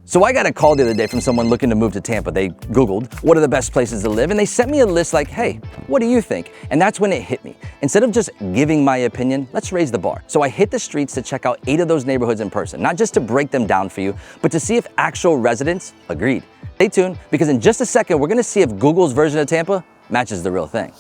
So I got a call the other day from someone looking to move to Tampa. They Googled, what are the best places to live? And they sent me a list like, hey, what do you think? And that's when it hit me. Instead of just giving my opinion, let's raise the bar. So I hit the streets to check out 8 of those neighborhoods in person, not just to break them down for you, but to see if actual residents agreed. Stay tuned, because in just a second, we're gonna see if Google's version of Tampa matches the real thing.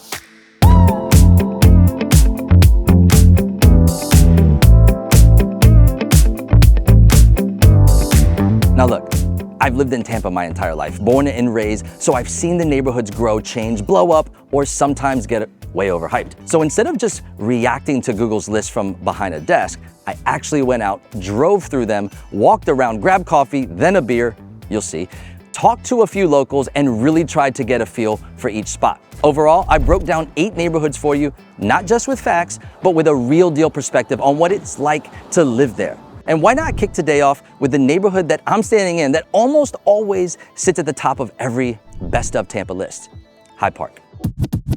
Now look, I've lived in Tampa my entire life, born and raised, so I've seen the neighborhoods grow, change, blow up, or sometimes get way overhyped. So instead of just reacting to Google's list from behind a desk, I actually went out, drove through them, walked around, grabbed coffee, then a beer, you'll see, talked to a few locals, and really tried to get a feel for each spot. Overall, I broke down 8 neighborhoods for you, not just with facts, but with a real deal perspective on what it's like to live there. And why not kick today off with the neighborhood that I'm standing in that almost always sits at the top of every best of Tampa list? Hyde Park.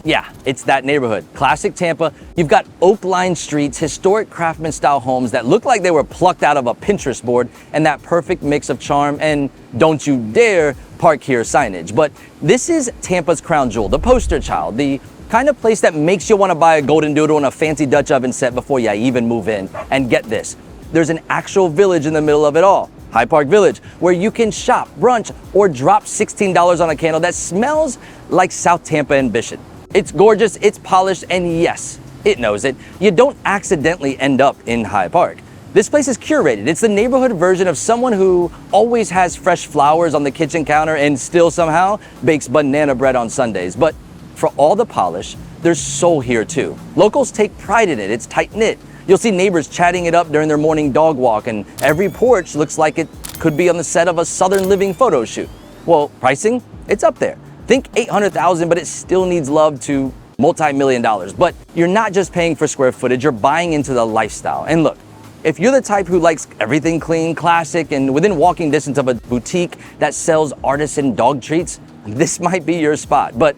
Yeah, it's that neighborhood. Classic Tampa. You've got oak-lined streets, historic craftsman-style homes that look like they were plucked out of a Pinterest board, and that perfect mix of charm and don't you dare park here signage. But this is Tampa's crown jewel, the poster child, the kind of place that makes you want to buy a golden doodle and a fancy Dutch oven set before you even move in. And get this, there's an actual village in the middle of it all, Hyde Park Village, where you can shop, brunch, or drop $16 on a candle that smells like South Tampa ambition. It's gorgeous, it's polished, and yes, it knows it. You don't accidentally end up in Hyde Park. This place is curated. It's the neighborhood version of someone who always has fresh flowers on the kitchen counter and still somehow bakes banana bread on Sundays. But for all the polish, there's soul here too. Locals take pride in it, it's tight-knit. You'll see neighbors chatting it up during their morning dog walk, and every porch looks like it could be on the set of a Southern Living photo shoot. Well, pricing, it's up there. Think $800,000, but it still needs love to multi-million dollars. But you're not just paying for square footage, you're buying into the lifestyle. And look, if you're the type who likes everything clean, classic, and within walking distance of a boutique that sells artisan dog treats, this might be your spot. But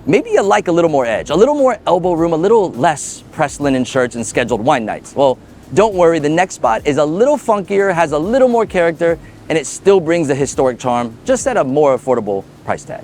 maybe you like a little more edge, a little more elbow room, a little less pressed linen shirts and scheduled wine nights. Well, don't worry, the next spot is a little funkier, has a little more character, and it still brings the historic charm, just at a more affordable price tag.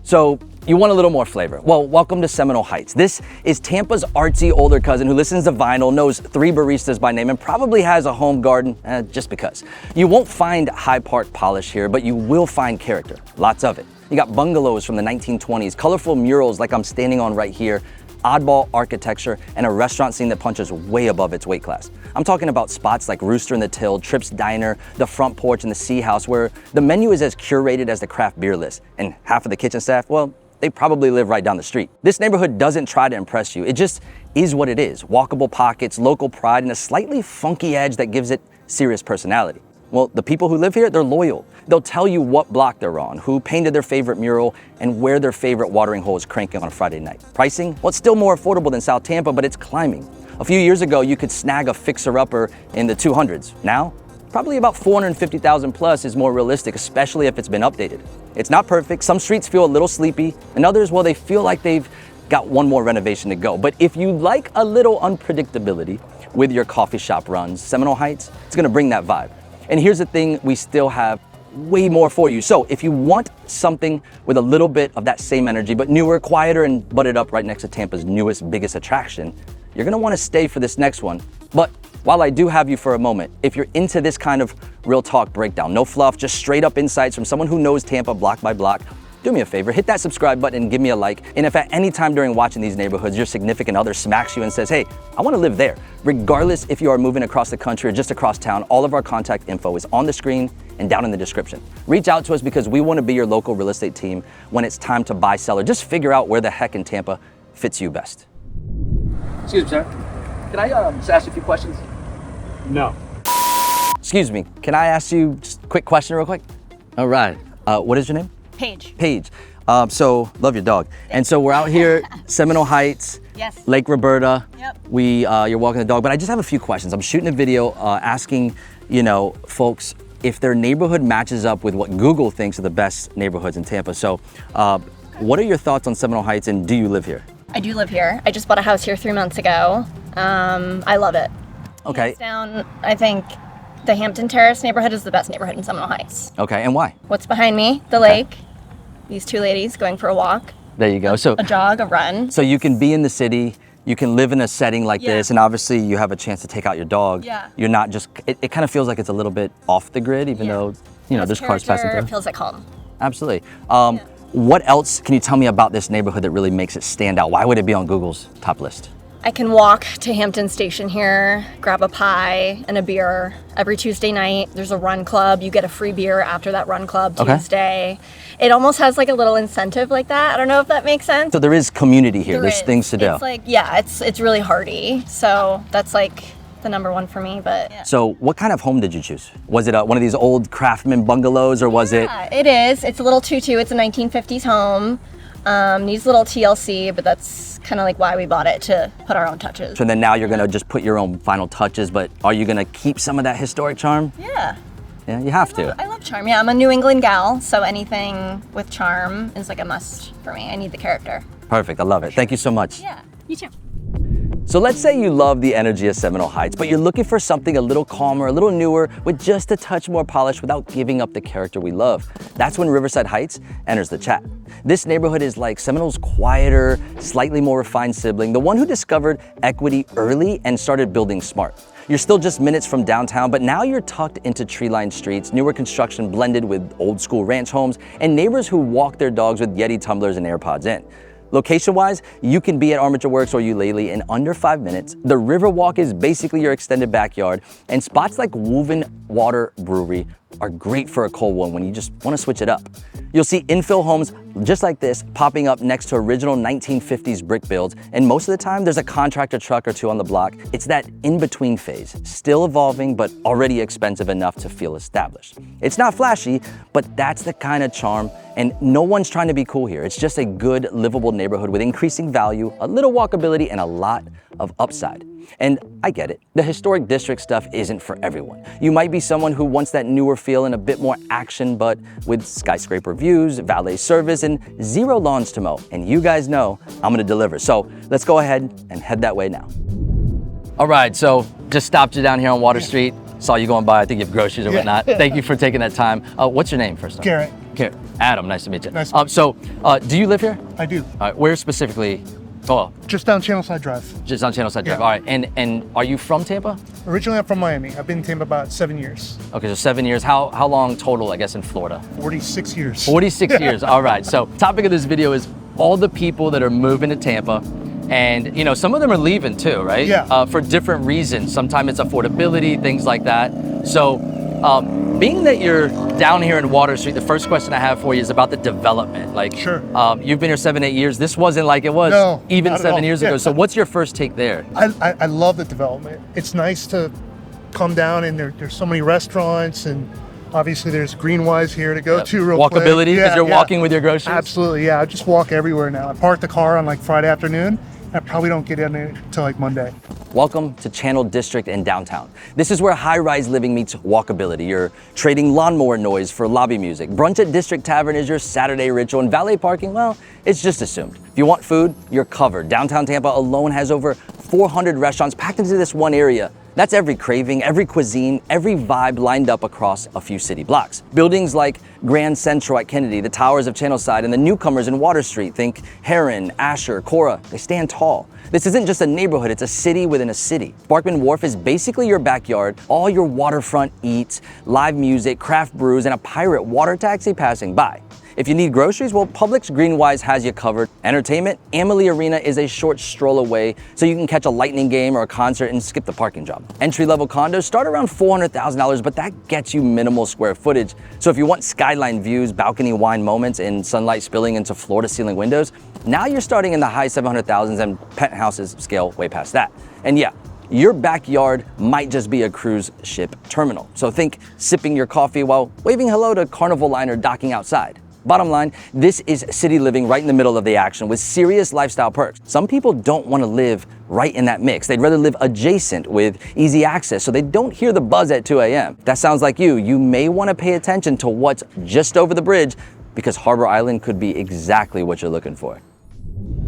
So, you want a little more flavor? Well, welcome to Seminole Heights. This is Tampa's artsy older cousin who listens to vinyl, knows 3 baristas by name, and probably has a home garden, just because. You won't find Hyde Park polish here, but you will find character, lots of it. You got bungalows from the 1920s, colorful murals like I'm standing on right here, oddball architecture, and a restaurant scene that punches way above its weight class. I'm talking about spots like Rooster and the Till, Tripp's Diner, the Front Porch, and the Sea House, where the menu is as curated as the craft beer list, and half of the kitchen staff, well, they probably live right down the street. This neighborhood doesn't try to impress you. It just is what it is. Walkable pockets, local pride, and a slightly funky edge that gives it serious personality. Well, the people who live here, they're loyal. They'll tell you what block they're on, who painted their favorite mural, and where their favorite watering hole is cranking on a Friday night. Pricing? Well, it's still more affordable than South Tampa, but it's climbing. A few years ago, you could snag a fixer-upper in the 200s. Now, probably about 450,000 plus is more realistic, especially if it's been updated. It's not perfect. Some streets feel a little sleepy, and others, well, they feel like they've got one more renovation to go. But if you like a little unpredictability with your coffee shop runs, Seminole Heights, it's gonna bring that vibe. And here's the thing, we still have way more for you. So if you want something with a little bit of that same energy, but newer, quieter, and butted up right next to Tampa's newest, biggest attraction, you're gonna wanna stay for this next one. But while I do have you for a moment, if you're into this kind of real talk breakdown, no fluff, just straight up insights from someone who knows Tampa block by block, do me a favor, hit that subscribe button and give me a like. And if at any time during watching these neighborhoods, your significant other smacks you and says, hey, I wanna live there, regardless if you are moving across the country or just across town, all of our contact info is on the screen and down in the description. Reach out to us because we wanna be your local real estate team when it's time to buy, sell, or just figure out where the heck in Tampa fits you best. Excuse me, sir. Can I just ask you a few questions? No. Excuse me, can I ask you just a quick question real quick? All right, what is your name? Paige. Paige. So, love your dog. And so we're out here, Seminole Heights, Yes. Lake Roberta. Yep. You're walking the dog, but I just have a few questions. I'm shooting a video asking, folks if their neighborhood matches up with what Google thinks are the best neighborhoods in Tampa. So, what are your thoughts on Seminole Heights, and do you live here? I do live here. I just bought a house here 3 months ago. I love it. Okay. Hands down, I think The Hampton Terrace neighborhood is the best neighborhood in Seminole Heights. Okay, and why? What's behind me? The lake. These two ladies going for a walk. There you go. So a jog, a run. So you can be in the city, you can live in a setting like this, and obviously you have a chance to take out your dog. Yeah. You're not just, it kind of feels like it's a little bit off the grid, even though, you know, there's cars passing through. It feels like home. Absolutely. What else can you tell me about this neighborhood that really makes it stand out? Why would it be on Google's top list? I can walk to Hampton Station here, grab a pie and a beer. Every Tuesday night, there's a run club. You get a free beer after that run club Tuesday. It almost has like a little incentive like that. I don't know if that makes sense. So there is community here. There's things to do. It's like, yeah, it's really hearty. So that's like the number one for me, but. Yeah. So what kind of home did you choose? Was it one of these old craftsman bungalows or was it? Yeah, it is. It's a little tutu. It's a 1950s home. Needs a little TLC, but that's kind of like why we bought it, to put our own touches. So then now you're gonna just put your own final touches, but are you gonna keep some of that historic charm? Yeah. Yeah, you have to. I love charm. Yeah, I'm a New England gal, so anything with charm is like a must for me. I need the character. Perfect, I love it. Thank you so much. Yeah, you too. So let's say you love the energy of Seminole Heights, but you're looking for something a little calmer, a little newer, with just a touch more polish without giving up the character we love. That's when Riverside Heights enters the chat. This neighborhood is like Seminole's quieter, slightly more refined sibling, the one who discovered equity early and started building smart. You're still just minutes from downtown, but now you're tucked into tree-lined streets, newer construction blended with old school ranch homes, and neighbors who walk their dogs with Yeti tumblers and AirPods in. Location-wise, you can be at Armature Works or Eulalie in under 5 minutes. The Riverwalk is basically your extended backyard, and spots like Woven Water Brewery are great for a cold one when you just want to switch it up. You'll see infill homes just like this popping up next to original 1950s brick builds, and most of the time there's a contractor truck or two on the block. It's that in-between phase, still evolving but already expensive enough to feel established. It's not flashy, but that's the kind of charm, and no one's trying to be cool here. It's just a good, livable neighborhood with increasing value, a little walkability, and a lot of upside. And I get it, the historic district stuff isn't for everyone. You might be someone who wants that newer feel and a bit more action, but with skyscraper views, valet service, and zero lawns to mow. And you guys know I'm gonna deliver. So let's go ahead and head that way now. All right, so just stopped you down here on Water Street. Saw you going by, I think you have groceries or whatnot. Thank you for taking that time. What's your name first? Garrett. Garrett. Adam, nice to meet you. Nice to meet you. So, do you live here? I do. All right, where specifically? Oh, just down Channelside Drive. Just on Channelside Drive. All right, and are you from Tampa? Originally, I'm from Miami. I've been in Tampa about 7 years. Okay, so 7 years. How long total, I guess, in Florida? 46 years. 46 years, all right. So topic of this video is all the people that are moving to Tampa. And, you know, some of them are leaving too, right? Yeah. For different reasons. Sometimes it's affordability, things like that. So being that you're down here in Water Street, the first question I have for you is about the development. Like, sure. You've been here 7, 8 years. This wasn't like it was even 7 years ago. So what's your first take there? I love the development. It's nice to come down and there's so many restaurants, and obviously there's Greenwise here to go to real quick. Walkability, because you're walking with your groceries? Absolutely, yeah. I just walk everywhere now. I park the car on like Friday afternoon. I probably don't get in until like Monday. Welcome to Channel District in downtown. This is where high-rise living meets walkability. You're trading lawnmower noise for lobby music. Brunch at District Tavern is your Saturday ritual, and valet parking, well, it's just assumed. If you want food, you're covered. Downtown Tampa alone has over 400 restaurants packed into this one area. That's every craving, every cuisine, every vibe lined up across a few city blocks. Buildings like Grand Central at Kennedy, the towers of Channelside, and the newcomers in Water Street, think Heron, Asher, Cora, they stand tall. This isn't just a neighborhood, it's a city within a city. Barkman Wharf is basically your backyard, all your waterfront eats, live music, craft brews, and a pirate water taxi passing by. If you need groceries, well, Publix Greenwise has you covered. Entertainment, Amalie Arena is a short stroll away, so you can catch a Lightning game or a concert and skip the parking job. Entry-level condos start around $400,000, but that gets you minimal square footage. So if you want skyline views, balcony wine moments, and sunlight spilling into floor-to-ceiling windows, now you're starting in the high 700,000s, and penthouses scale way past that. And yeah, your backyard might just be a cruise ship terminal. So think sipping your coffee while waving hello to Carnival liner docking outside. Bottom line, this is city living right in the middle of the action with serious lifestyle perks. Some people don't want to live right in that mix. They'd rather live adjacent with easy access so they don't hear the buzz at 2 a.m. That sounds like you. You may want to pay attention to what's just over the bridge, because Harbour Island could be exactly what you're looking for.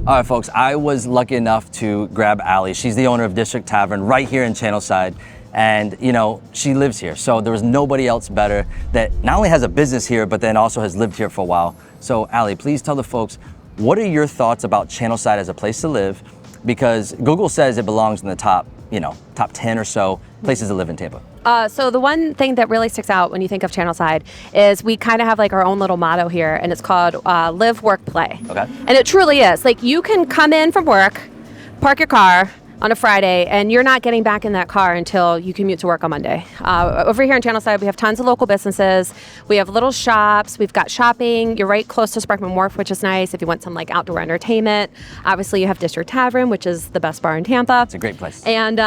All right, folks, I was lucky enough to grab Allie. She's the owner of District Tavern right here in Channelside. And you know, she lives here. So there was nobody else better that not only has a business here, but then also has lived here for a while. So Allie, please tell the folks, what are your thoughts about Channelside as a place to live? Because Google says it belongs in the top 10 or so places to live in Tampa. So the one thing that really sticks out when you think of Channelside is we kind of have like our own little motto here, and it's called live, work, play. Okay. And it truly is. Like, you can come in from work, park your car on a Friday, and you're not getting back in that car until you commute to work on Monday. Over here in Channelside, we have tons of local businesses. We have little shops. We've got shopping. You're right close to Sparkman Wharf, which is nice if you want some like outdoor entertainment. Obviously, you have District Tavern, which is the best bar in Tampa. It's a great place. And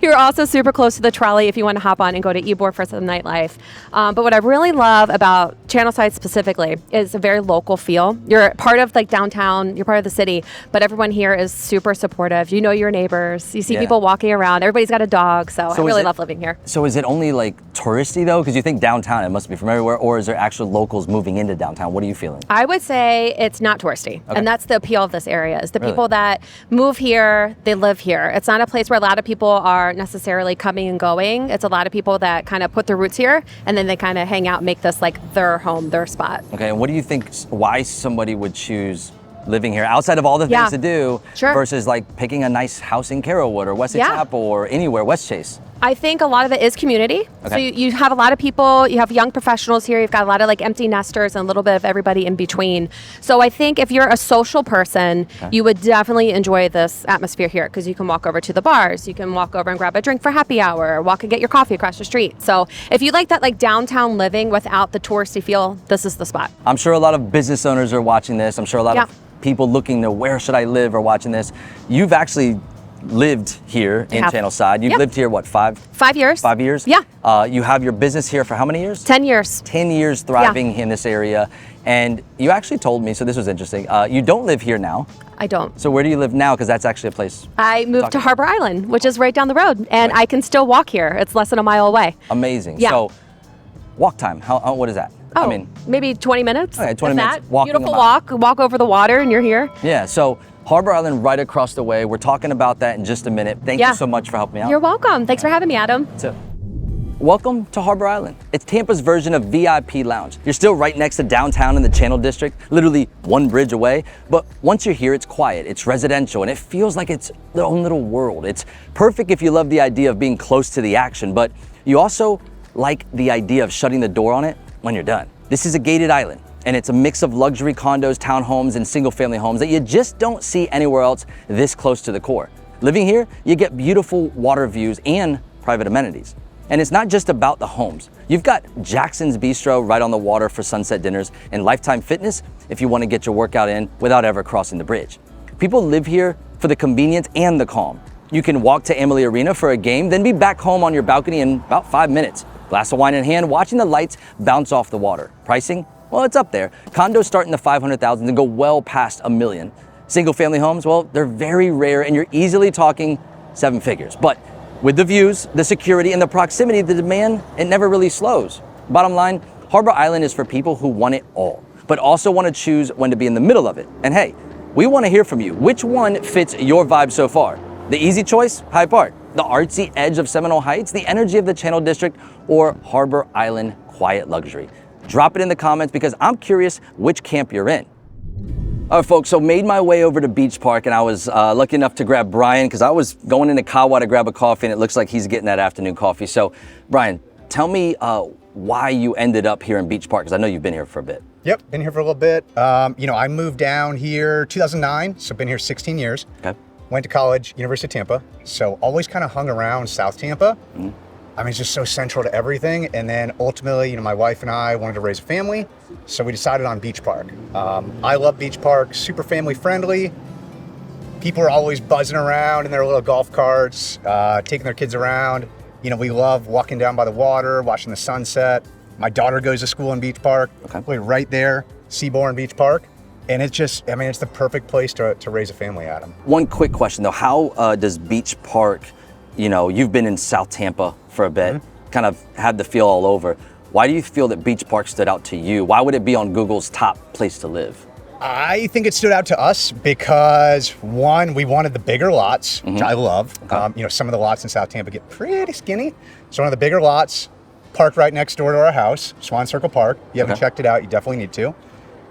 you're also super close to the trolley if you want to hop on and go to Ybor for some nightlife. But what I really love about Channelside specifically is a very local feel. You're part of like downtown, you're part of the city, but everyone here is super supportive. You know your neighbors. You see people walking around. Everybody's got a dog, so I really love living here. So is it only like touristy though? Because you think downtown, it must be from everywhere, or is there actual locals moving into downtown? What are you feeling? I would say it's not touristy, and that's the appeal of this area, is the people that move here, they live here. It's not a place where a lot of people are necessarily coming and going. It's a lot of people that kind of put their roots here, and then they kind of hang out and make this like their home, their spot. Okay, and what do you think, why somebody would choose living here outside of all the things to do versus like picking a nice house in Carrollwood or Wesley Chapel or anywhere, West Chase? I think a lot of it is community. Okay. So you have a lot of people, you have young professionals here, you've got a lot of like empty nesters and a little bit of everybody in between. So I think if you're a social person, you would definitely enjoy this atmosphere here, because you can walk over to the bars, you can walk over and grab a drink for happy hour, or walk and get your coffee across the street. So if you like that like downtown living without the touristy feel, this is the spot. I'm sure a lot of business owners are watching this. I'm sure a lot of people looking to where should I live are watching this. You've actually lived here in Channelside. You've lived here, what, 5 years? 5 years? Yeah. You have your business here for how many years? 10 years. 10 years thriving in this area. And you actually told me, so this was interesting, you don't live here now. I don't. So where do you live now? Because that's actually a place. I moved to Harbour Island, which is right down the road, and I can still walk here. It's less than a mile away. Amazing. Yeah. So walk time, what is that? Oh, I mean, maybe 20 minutes. Okay, 20 minutes. Beautiful walk over the water, and you're here. Yeah, so Harbour Island right across the way. We're talking about that in just a minute. Thank you so much for helping me out. You're welcome. Thanks for having me, Adam. So, welcome to Harbour Island. It's Tampa's version of VIP Lounge. You're still right next to downtown in the Channel District, literally one bridge away. But once you're here, it's quiet, it's residential, and it feels like it's their own little world. It's perfect if you love the idea of being close to the action, but you also like the idea of shutting the door on it when you're done. This is a gated island, and it's a mix of luxury condos, townhomes, and single-family homes that you just don't see anywhere else this close to the core. Living here, you get beautiful water views and private amenities. And it's not just about the homes. You've got Jackson's Bistro right on the water for sunset dinners, and Lifetime Fitness if you want to get your workout in without ever crossing the bridge. People live here for the convenience and the calm. You can walk to Amalie Arena for a game, then be back home on your balcony in about 5 minutes. Glass of wine in hand, watching the lights bounce off the water. Pricing? Well, it's up there. Condos start in the 500,000 and go well past $1 million. Single family homes, well, they're very rare and you're easily talking 7 figures. But with the views, the security, and the proximity, the demand, it never really slows. Bottom line, Harbour Island is for people who want it all, but also want to choose when to be in the middle of it. And hey, we want to hear from you. Which one fits your vibe so far? The easy choice, Hyde Park. The artsy edge of Seminole Heights, the energy of the Channel District, or Harbour Island quiet luxury? Drop it in the comments because I'm curious which camp you're in. All right, folks, so made my way over to Beach Park, and I was lucky enough to grab Brian because I was going into Kawa to grab a coffee, and it looks like he's getting that afternoon coffee. So, Brian, tell me why you ended up here in Beach Park, because I know you've been here for a bit. Yep, been here for a little bit. I moved down here 2009, so been here 16 years. Okay. Went to college, University of Tampa, so always kind of hung around South Tampa. I mean, it's just so central to everything. And then ultimately, my wife and I wanted to raise a family, so we decided on Beach Park. I love Beach Park, super family friendly. People are always buzzing around in their little golf carts, taking their kids around. We love walking down by the water, watching the sunset. My daughter goes to school in Beach Park, we're right there, Seabourn Beach Park. And it's just, it's the perfect place to raise a family, Adam. One quick question though, how does Beach Park, you've been in South Tampa for a bit, kind of had the feel all over. Why do you feel that Beach Park stood out to you? Why would it be on Google's top place to live? I think it stood out to us because one, we wanted the bigger lots, which I love. You know, some of the lots in South Tampa get pretty skinny. So one of the bigger lots, parked right next door to our house, Swan Circle Park. You haven't checked it out, you definitely need to.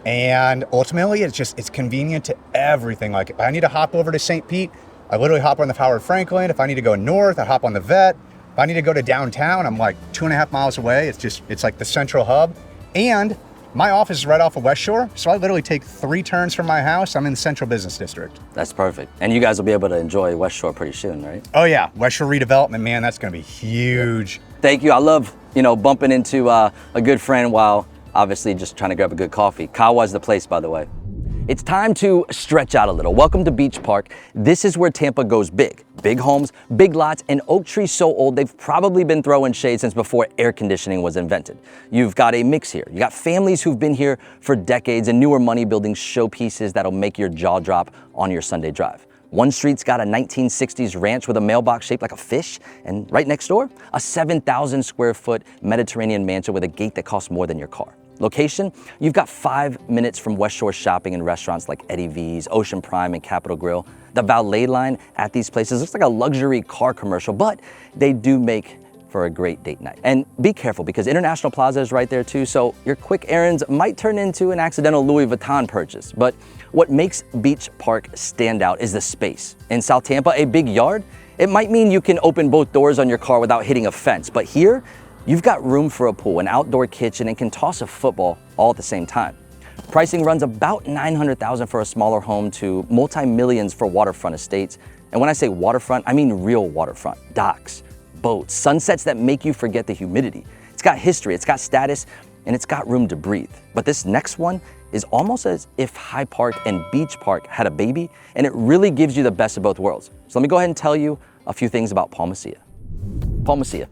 And ultimately, it's convenient to everything. Like if I need to hop over to St. Pete, I literally hop on the Howard Franklin. If I need to go north, I hop on the Vet. If I need to go to downtown, I'm like 2.5 miles away. It's like the central hub. And my office is right off of West Shore, so I literally take 3 turns from my house. I'm in the Central Business District. That's perfect. And you guys will be able to enjoy West Shore pretty soon, right? Oh yeah, West Shore redevelopment, man, that's gonna be huge. Thank you. I love, bumping into a good friend while obviously just trying to grab a good coffee. Kawa's the place, by the way. It's time to stretch out a little. Welcome to Beach Park. This is where Tampa goes big. Big homes, big lots, and oak trees so old they've probably been throwing shade since before air conditioning was invented. You've got a mix here. You got families who've been here for decades and newer money building showpieces that'll make your jaw drop on your Sunday drive. One street's got a 1960s ranch with a mailbox shaped like a fish, and right next door, a 7,000 square foot Mediterranean mansion with a gate that costs more than your car. Location, you've got 5 minutes from West Shore shopping and restaurants like Eddie V's, Ocean Prime, and Capitol Grill. The valet line at these places looks like a luxury car commercial, but they do make for a great date night. And be careful because International Plaza is right there too, so your quick errands might turn into an accidental Louis Vuitton purchase. But what makes Beach Park stand out is the space. In South Tampa, a big yard, it might mean you can open both doors on your car without hitting a fence, but here, you've got room for a pool, an outdoor kitchen, and can toss a football all at the same time. Pricing runs about $900,000 for a smaller home to multi-millions for waterfront estates. And when I say waterfront, I mean real waterfront, docks, boats, sunsets that make you forget the humidity. It's got history, it's got status, and it's got room to breathe. But this next one is almost as if Hyde Park and Beach Park had a baby, and it really gives you the best of both worlds. So let me go ahead and tell you a few things about Palma Ceia. Palma Ceia.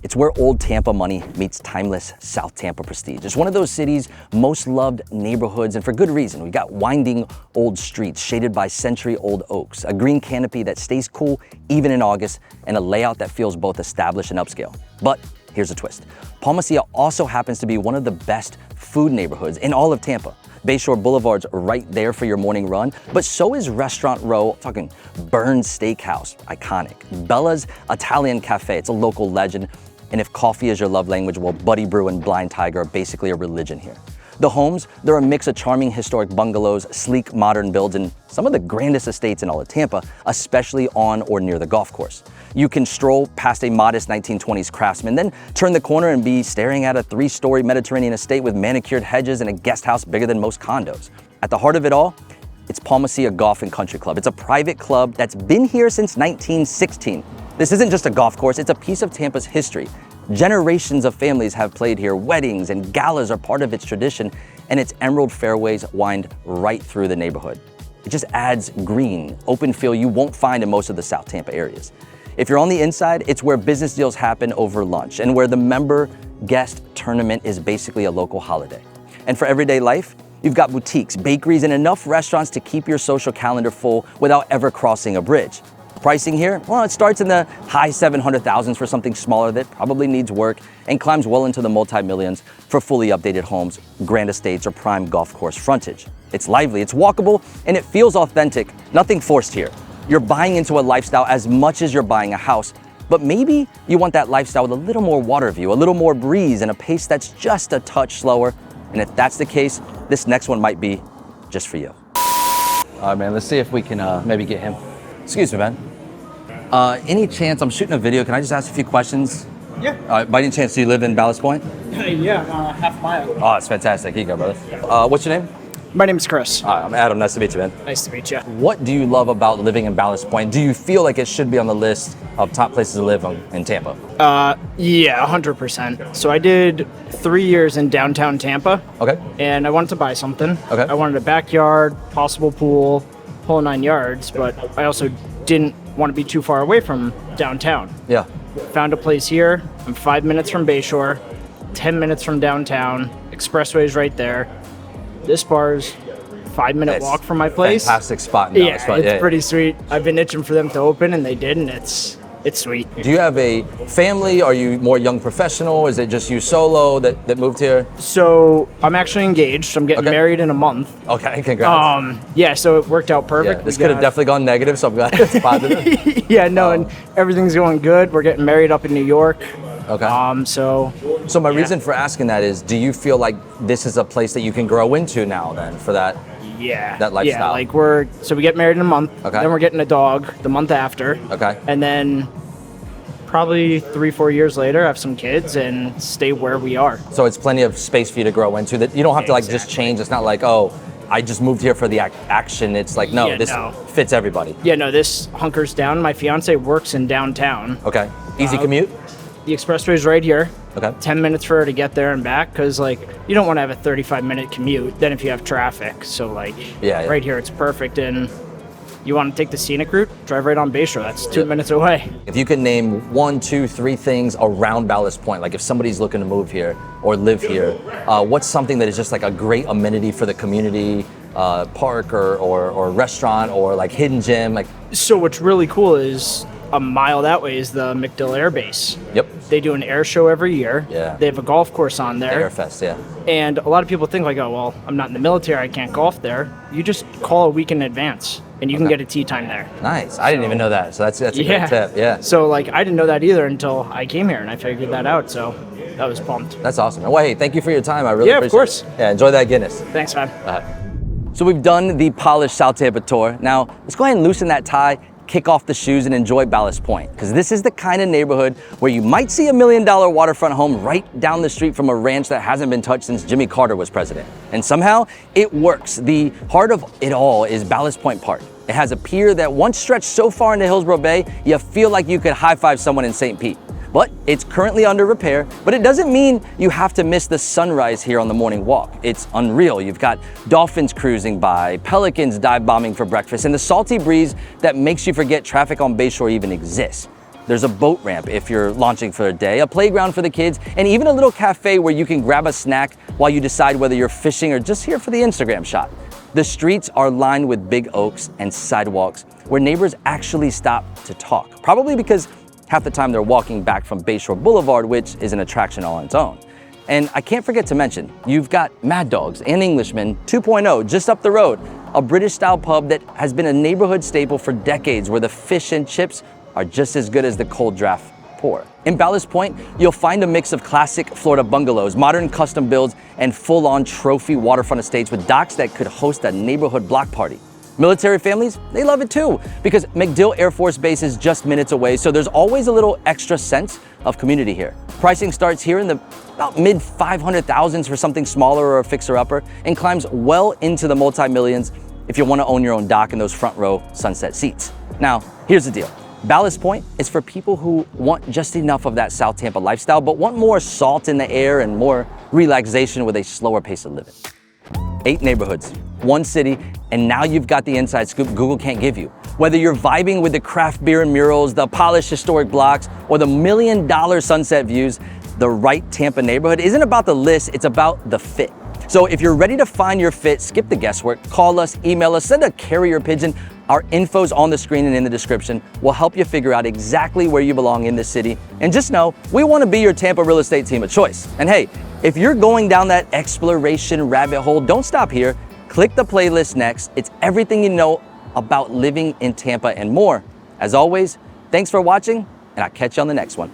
It's where old Tampa money meets timeless South Tampa prestige. It's one of those city's most loved neighborhoods, and for good reason. We got winding old streets shaded by century-old oaks, a green canopy that stays cool even in August, and a layout that feels both established and upscale. But here's a twist. Palma Ceia also happens to be one of the best food neighborhoods in all of Tampa. Bayshore Boulevard's right there for your morning run, but so is Restaurant Row, talking Burns Steakhouse, iconic. Bella's Italian Cafe, it's a local legend. And if coffee is your love language, well, Buddy Brew and Blind Tiger are basically a religion here. The homes, they're a mix of charming historic bungalows, sleek modern builds, and some of the grandest estates in all of Tampa, especially on or near the golf course. You can stroll past a modest 1920s Craftsman, then turn the corner and be staring at a 3-story Mediterranean estate with manicured hedges and a guest house bigger than most condos. At the heart of it all, it's Palma Ceia Golf and Country Club. It's a private club that's been here since 1916. This isn't just a golf course, it's a piece of Tampa's history. Generations of families have played here, weddings and galas are part of its tradition, and its emerald fairways wind right through the neighborhood. It just adds green, open feel you won't find in most of the South Tampa areas. If you're on the inside, it's where business deals happen over lunch and where the member guest tournament is basically a local holiday. And for everyday life, you've got boutiques, bakeries, and enough restaurants to keep your social calendar full without ever crossing a bridge. Pricing here, well, it starts in the high 700,000s for something smaller that probably needs work and climbs well into the multi-millions for fully updated homes, grand estates, or prime golf course frontage. It's lively, it's walkable, and it feels authentic, nothing forced here. You're buying into a lifestyle as much as you're buying a house, but maybe you want that lifestyle with a little more water view, a little more breeze, and a pace that's just a touch slower. And if that's the case, this next one might be just for you. All right, man, let's see if we can maybe get him. Excuse me, man. Any chance, I'm shooting a video, can I just ask a few questions? Yeah. By any chance, do you live in Ballast Point? Yeah, half a mile. Oh, it's fantastic. Here you go, brother. What's your name? My name is Chris. Hi, I'm Adam. Nice to meet you, man. Nice to meet you. What do you love about living in Ballast Point? Do you feel like it should be on the list of top places to live in Tampa? Yeah, 100%. So I did 3 years in downtown Tampa. Okay. And I wanted to buy something. Okay. I wanted a backyard, possible pool, whole 9 yards, but I also didn't want to be too far away from downtown. Yeah. Found a place here. I'm 5 minutes from Bayshore, 10 minutes from downtown. Expressway's right there. This bar's 5-minute walk from my place. Fantastic spot in Dallas. Yeah, it's pretty sweet. I've been itching for them to open, and they did, and it's It's sweet. Do you have a family? Are you more young professional? Is it just you solo that moved here? So I'm actually engaged. I'm getting married in a month. Okay, congrats. Yeah, so it worked out perfect. Yeah, this could have definitely gone negative, so I'm glad it's positive. Yeah, no, and everything's going good. We're getting married up in New York. Okay. So my reason for asking that is, do you feel like this is a place that you can grow into now then for that? That lifestyle. Yeah, like we get married in a month. Okay. Then we're getting a dog the month after. Okay. And then probably 3-4 years later, have some kids and stay where we are. So it's plenty of space for you to grow into. That you don't have to like just change. It's not like, oh, I just moved here for the action. It's like, no, this fits everybody. Yeah, no, this hunkers down. My fiance works in downtown. Okay. Easy commute? The expressway's right here. Okay. 10 minutes for her to get there and back, because like you don't want to have a 35-minute commute then if you have traffic. So like right here it's perfect. And you want to take the scenic route, drive right on Bayshore. That's 2 minutes away. If you could name 1, 2, 3 things around Ballast Point, like if somebody's looking to move here or live here, what's something that is just like a great amenity for the community, park or restaurant or like hidden gym? Like, so what's really cool is a mile that way is the MacDill Air Base. Yep. They do an air show every year. Yeah. They have a golf course on there. Airfest, yeah. And a lot of people think like, oh, well, I'm not in the military, I can't golf there. You just call a week in advance and you can get a tee time there. Nice. I didn't even know that. So that's a great tip. Yeah. So like I didn't know that either until I came here and I figured that out. So I was pumped. That's awesome. Well, hey, thank you for your time. I really appreciate of course. it. Yeah, enjoy that Guinness. Thanks, man. So we've done the polished South Tampa tour. Now let's go ahead and loosen that tie, kick off the shoes, and enjoy Ballast Point, because this is the kind of neighborhood where you might see $1 million waterfront home right down the street from a ranch that hasn't been touched since Jimmy Carter was president. And somehow it works. The heart of it all is Ballast Point Park. It has a pier that once stretched so far into Hillsborough Bay, you feel like you could high-five someone in St. Pete. But it's currently under repair, but it doesn't mean you have to miss the sunrise here on the morning walk. It's unreal. You've got dolphins cruising by, pelicans dive bombing for breakfast, and the salty breeze that makes you forget traffic on Bayshore even exists. There's a boat ramp if you're launching for a day, a playground for the kids, and even a little cafe where you can grab a snack while you decide whether you're fishing or just here for the Instagram shot. The streets are lined with big oaks and sidewalks where neighbors actually stop to talk, probably because half the time they're walking back from Bayshore Boulevard, which is an attraction all on its own. And I can't forget to mention, you've got Mad Dogs and Englishmen 2.0 just up the road, a British-style pub that has been a neighborhood staple for decades, where the fish and chips are just as good as the cold draft pour. In Ballast Point, you'll find a mix of classic Florida bungalows, modern custom builds, and full-on trophy waterfront estates with docks that could host a neighborhood block party. Military families, they love it too, because MacDill Air Force Base is just minutes away, so there's always a little extra sense of community here. Pricing starts here in the about mid 500,000s for something smaller or a fixer-upper, and climbs well into the multi-millions if you want to own your own dock and those front row sunset seats. Now, here's the deal. Ballast Point is for people who want just enough of that South Tampa lifestyle, but want more salt in the air and more relaxation with a slower pace of living. 8 neighborhoods, 1 city, and now you've got the inside scoop Google can't give you. Whether you're vibing with the craft beer and murals, the polished historic blocks, or the $1 million sunset views, the right Tampa neighborhood isn't about the list, it's about the fit. So if you're ready to find your fit, skip the guesswork, call us, email us, send a carrier pigeon. Our info's on the screen and in the description. We'll help you figure out exactly where you belong in this city. And just know, we want to be your Tampa real estate team of choice. And hey, if you're going down that exploration rabbit hole, don't stop here. Click the playlist next. It's everything you know about living in Tampa and more. As always, thanks for watching, and I'll catch you on the next one.